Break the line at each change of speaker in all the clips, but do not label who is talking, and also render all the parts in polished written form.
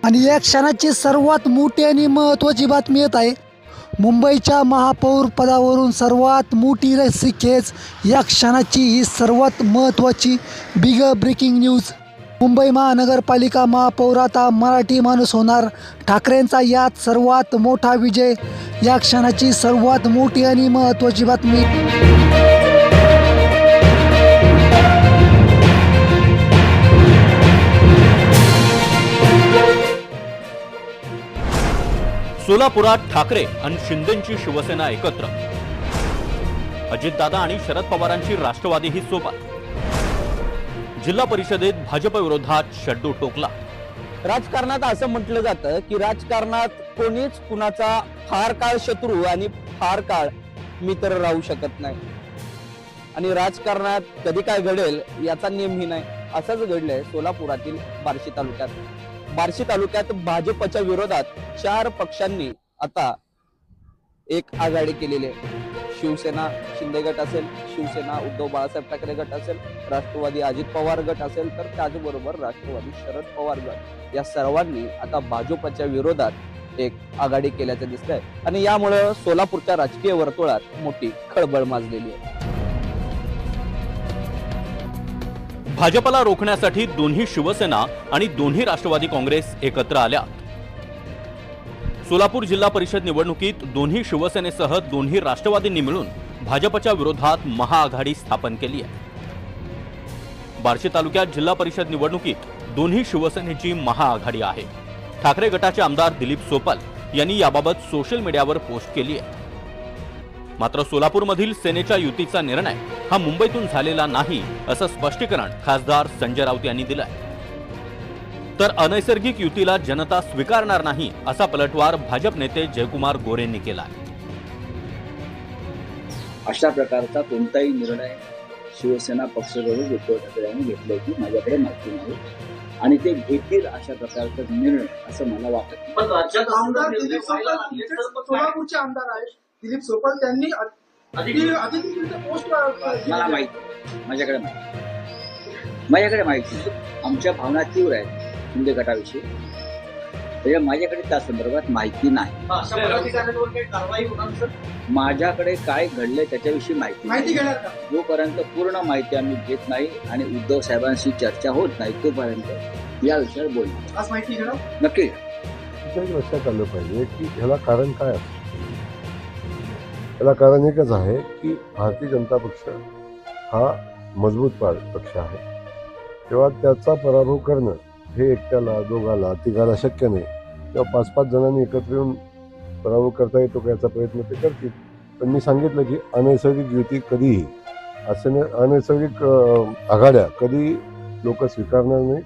आणि या क्षणाची सर्वात मोठी आणि महत्त्वाची बातमी येत आहे. मुंबईच्या महापौर पदावरून सर्वात मोठी रस्सी खेच या क्षणाची ही सर्वात महत्त्वाची बिग ब्रेकिंग न्यूज. मुंबई महानगरपालिका महापौर आता मराठी माणूस होणार. ठाकरेंचा यात सर्वात मोठा विजय. या क्षणाची सर्वात मोठी आणि महत्त्वाची बातमी.
सोलापुरात ठाकरे आणि शिंदेंची शिवसेना एकत्र. अजितदादा आणि शरद पवारांची राष्ट्रवादीही सोबत. जिल्हा परिषदेत भाजप विरोधात शड्डू टोकला.
राजकारणात असं म्हटलं जातं की राजकारणात कोणीच कुणाचा फार काळ शत्रू आणि फार काळ मित्र राहू शकत नाही. आणि राजकारणात कधी काय घडेल याचा नेमही नाही. असंच घडलंय सोलापुरातील बार्शी तालुक्यात. बार्शी तालुक्यात भाजपच्या विरोधात 4 पक्षांनी आता एक आघाडी केलेली आहे. शिवसेना शिंदे गट असेल, शिवसेना उद्धव बाळासाहेब ठाकरे गट असेल, राष्ट्रवादी अजित पवार गट असेल, तर त्याचबरोबर राष्ट्रवादी शरद पवार गट, या सर्वांनी आता भाजपच्या विरोधात एक आघाडी केल्याचं दिसतंय. आणि यामुळे सोलापूरच्या राजकीय वर्तुळात मोठी खळबळ माजलेली आहे.
भाजपला रोखण्यासाठी दोन्ही शिवसेना आणि दोन्ही राष्ट्रवादी काँग्रेस एकत्र आल्या. सोलापूर जिल्हा परिषद निवडणुकीत दोन्ही शिवसेनेसह दोन्ही राष्ट्रवादींनी मिळून भाजपच्या विरोधात महाआघाडी स्थापन केली आहे. बार्शी तालुक्यात जिल्हा परिषद निवडणुकीत दोन्ही शिवसेनेची महाआघाडी आहे. ठाकरे गटाचे आमदार दिलीप सोपल यांनी याबाबत सोशल मीडियावर पोस्ट केली आहे. मात्र सोलापूरमधील सेनेच्या युतीचा निर्णय हा मुंबईतून झालेला नाही असं स्पष्टीकरण खासदार संजय राऊत यांनी दिलं आहे. तर अनैसर्गिक युतीला जनता स्वीकारणार नाही असा पलटवार भाजप नेते जयकुमार गोरेंनी केला आहे.
अशा प्रकारचा कोणताही निर्णय शिवसेना पक्षाकडून उद्धव ठाकरे यांनी घेतल्याची माझ्याकडे माहिती नाही आणि ते घेतील अशा प्रकारचा निर्णय असं मला वाटत नाही.
पण राज्यात आमदार दिलीप सोपल सोलापूरचे आमदार आहेत. दिलीप सोपल त्यांनी पोस्ट
मला माहिती, माझ्याकडे माहिती आमच्या भावना तीव्र आहेत शिंदे गटाविषयी. त्याच्या माझ्याकडे त्या संदर्भात माहिती नाही.
कारवाई होणार सर?
माझ्याकडे काय घडलंय त्याच्याविषयी माहिती
घेणार का?
जोपर्यंत पूर्ण माहिती आम्ही घेत नाही आणि उद्धव साहेबांशी चर्चा होत नाही तोपर्यंत या विषयावर बोलणार.
आज माहिती घेणार
नक्की.
लक्षात आलं पाहिजे की ह्याला कारण काय असतं. याला कारण एकच आहे की भारतीय जनता पक्ष हा मजबूत पक्ष आहे. तेव्हा त्याचा पराभव करणं हे एकट्याला, दोघाला, तिघाला शक्य नाही. तेव्हा 5-5 जणांनी एकत्र येऊन पराभव करता येतो का याचा प्रयत्न ते करतील. पण मी सांगितलं की अनैसर्गिक युती कधीही, अनैसर्गिक आघाड्या कधी लोक स्वीकारणार नाही.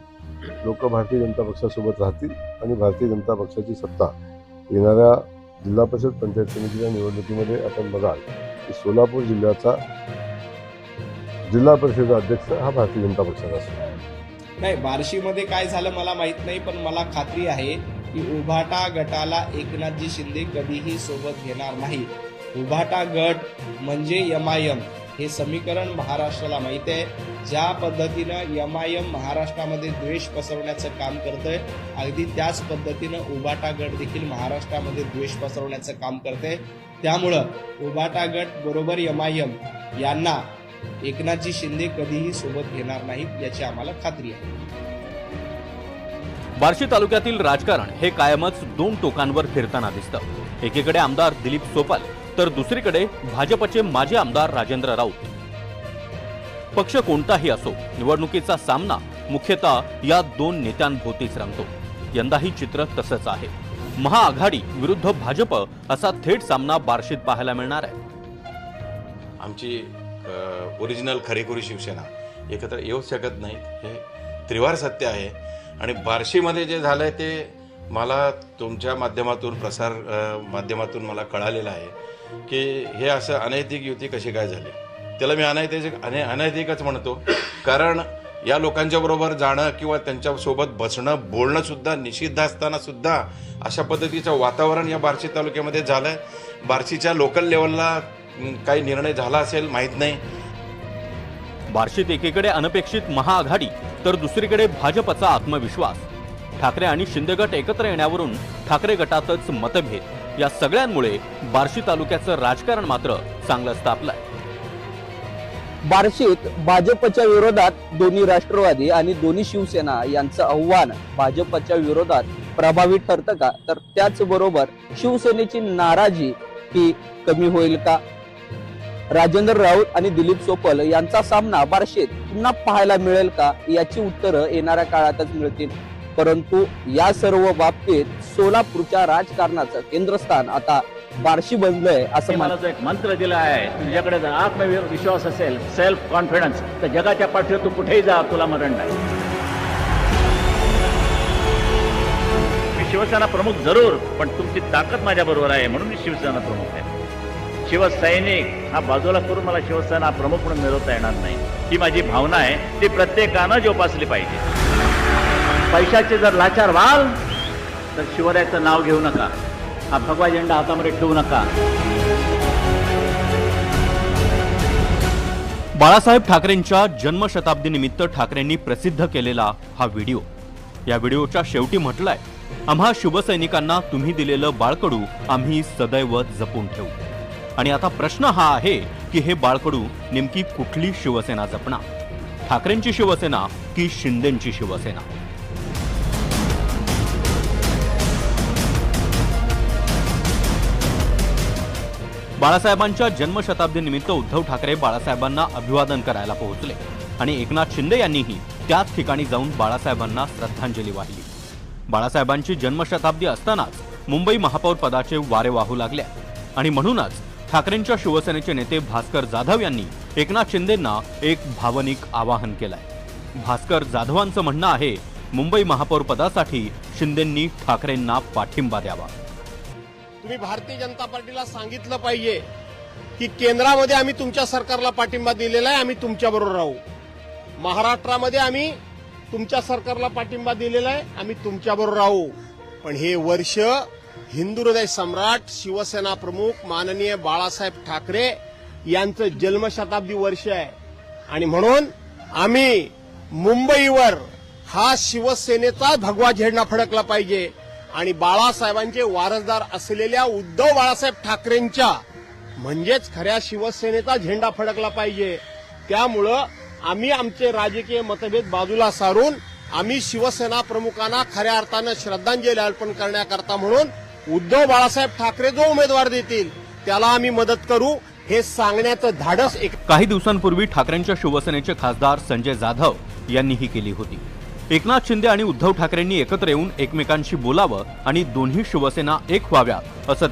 लोक भारतीय जनता पक्षासोबत राहतील आणि भारतीय जनता पक्षाची सत्ता येणाऱ्या जिल्हा परिषद पंचायत समितीच्या निवडणुकीमध्ये आपण बघाल की सोलापूर जिल्ह्याचा जिल्हा परिषद अध्यक्ष हा भारतीय जनता पक्षाचा असतो.
नाही, बार्शीमध्ये काय झालं मला माहित नाही, पण मला खात्री आहे की उभाटा गटाला एकनाथजी शिंदे कधीही सोबत घेणार नाही. उभाटा गट म्हणजे MIM हे समीकरण महाराष्ट्राला माहिती आहे. ज्या पद्धतीनं MIM महाराष्ट्रामध्ये द्वेष पसरवण्याचं काम करतंय, अगदी त्याच पद्धतीनं उभाटा गट देखील महाराष्ट्रामध्ये द्वेष पसरवण्याचं काम करतंय. त्यामुळं उभाटा गट बरोबर MIM यांना एकनाथजी शिंदे कधीही सोबत घेणार नाहीत याची आम्हाला खात्री आहे.
बार्शी तालुक्यातील राजकारण हे कायमच 2 टोकांवर फिरताना दिसतं. एकीकडे आमदार दिलीप सोपल तर दुसरीकडे भाजपचे माजी आमदार राजेंद्र राऊत. पक्ष कोणताही असो, निवडणुकीचा सामना मुख्यतः या 2 नेत्यांभोवतीच रंगतो. यंदाही चित्र तसंच आहे. महाआघाडी विरुद्ध भाजप असा थेट सामना बार्शीत पाहायला मिळणार आहे.
आमची ओरिजिनल खरेखुरी शिवसेना एकत्र येऊ शकत नाही हे त्रिवार सत्य आहे. आणि बार्शीमध्ये जे झालंय ते मला तुमच्या माध्यमातून माध्यमातून मला कळालेलं आहे की हे असं अनैतिक युती कशी काय झाली. त्याला मी अनैतिकच म्हणतो. कारण या लोकांच्या बरोबर जाणं किंवा त्यांच्यासोबत बसणं, बोलणं सुद्धा निषिद्ध असताना सुद्धा अशा पद्धतीचं वातावरण या बार्शी तालुक्यामध्ये झालंय. बार्शीच्या लोकल लेवलला काही निर्णय झाला असेल माहीत नाही.
बार्शीत एकीकडे अनपेक्षित महाआघाडी तर दुसरीकडे भाजपचा आत्मविश्वास. ठाकरे आणि शिंदे गट एकत्र येण्यावरून ठाकरे गटातच मतभेद या सगळ्यांमुळे बार्शी तालुक्याचं राजकारण मात्र चांगलंच तापलंय.
बार्शीत भाजपच्या विरोधात दोन्ही राष्ट्रवादी आणि दोन्ही शिवसेना यांचं आव्हान भाजपच्या विरोधात प्रभावी ठरतं का, तर त्याचबरोबर शिवसेनेची नाराजी ही कमी होईल का? राजेंद्र राऊत आणि दिलीप सोपल यांचा सामना बार्शीत पुन्हा पाहायला मिळेल का, याची उत्तरं येणाऱ्या काळातच मिळतील. परंतु या सर्व बाबतीत सोलापूरच्या राजकारणाचं केंद्रस्थान आता बार्शी बनलंय असं
मला जो एक मंत्र दिला आहे, तुझ्याकडे जर आत्मविश्वास असेल, सेल्फ कॉन्फिडन्स, तर जगाच्या पाठीवर तू कुठेही जा, तुला मरण नाही. मी शिवसेना प्रमुख जरूर, पण तुमची ताकद माझ्या बरोबर आहे म्हणून मी शिवसेना प्रमुख आहे. शिवसैनिक हा बाजूला करून मला शिवसेना प्रमुख म्हणून मिळवता येणार नाही. ही माझी भावना आहे, ती प्रत्येकानं जोपासली पाहिजे. पैशाचे जर लाचार व्हाल तर शिवरायाचं नाव घेऊ नका, हा भगवा झेंडा हातामध्ये ठेवू नका.
बाळासाहेब ठाकरेंच्या जन्मशताब्दी निमित्त ठाकरेंनी प्रसिद्ध केलेला हा व्हिडिओ. या व्हिडिओच्या शेवटी म्हटलंय, आम्हा शिवसैनिकांना तुम्ही दिलेलं बाळकडू आम्ही सदैव जपून ठेवू. आणि आता प्रश्न हा आहे की हे बाळकडू नेमकी कुठली शिवसेना जपणार? ठाकरेंची शिवसेना की शिंदेंची शिवसेना? बाळासाहेबांच्या जन्मशताब्दी निमित्त उद्धव ठाकरे बाळासाहेबांना अभिवादन करायला पोहोचले आणि एकनाथ शिंदे यांनीही त्याच ठिकाणी जाऊन बाळासाहेबांना श्रद्धांजली वाहिली. बाळासाहेबांची जन्मशताब्दी असतानाच मुंबई महापौर पदाचे वारे वाहू लागले आणि म्हणूनच ठाकरेंच्या शिवसेनेचे नेते भास्कर जाधव यांनी एकनाथ शिंदेंना एक भावनिक आवाहन केलंय. भास्कर जाधवांचं म्हणणं आहे, मुंबई महापौर पदासाठी शिंदेंनी ठाकरेंना पाठिंबा द्यावा.
तुम्ही भारतीय जनता पार्टीला सांगितलं पाहिजे की केंद्रामध्ये आम्ही तुमच्या सरकारला पाठिंबा दिलेला आहे, आम्ही तुमच्याबरोबर राहू. महाराष्ट्रामध्ये आम्ही तुमच्या सरकारला पाठिंबा दिलेला आहे, आम्ही तुमच्याबरोबर राहू. पण हे वर्ष हिंदू हृदय सम्राट शिवसेना प्रमुख माननीय बाळासाहेब ठाकरे यांचं जन्मशताब्दी वर्ष आहे आणि म्हणून आम्ही मुंबईवर हा शिवसेनेचा भगवा झेंडा फडकला पाहिजे आणि बाळासाहेबांचे वारसदार असलेल्या उद्धव बाळासाहेब ठाकरेंच्या म्हणजेच खऱ्या शिवसेनेचा झेंडा फडकला पाहिजे. त्यामुळं आम्ही आमचे राजकीय मतभेद बाजूला सारून आम्ही शिवसेना प्रमुखांना खऱ्या अर्थानं श्रद्धांजली अर्पण करण्याकरता म्हणून उद्धव बाळासाहेब ठाकरे जो उमेदवार देतील त्याला आम्ही मदत करू, हे सांगण्याचं धाडस
काही दिवसांपूर्वी ठाकरेंच्या शिवसेनेचे खासदार संजय जाधव यांनीही केली होती. एकनाथ शिंदे आणि उद्धव ठाकरेंनी एकत्र येऊन एकमेकांशी बोलावं आणि दोन्ही शिवसेना एक व्हाव्यात असं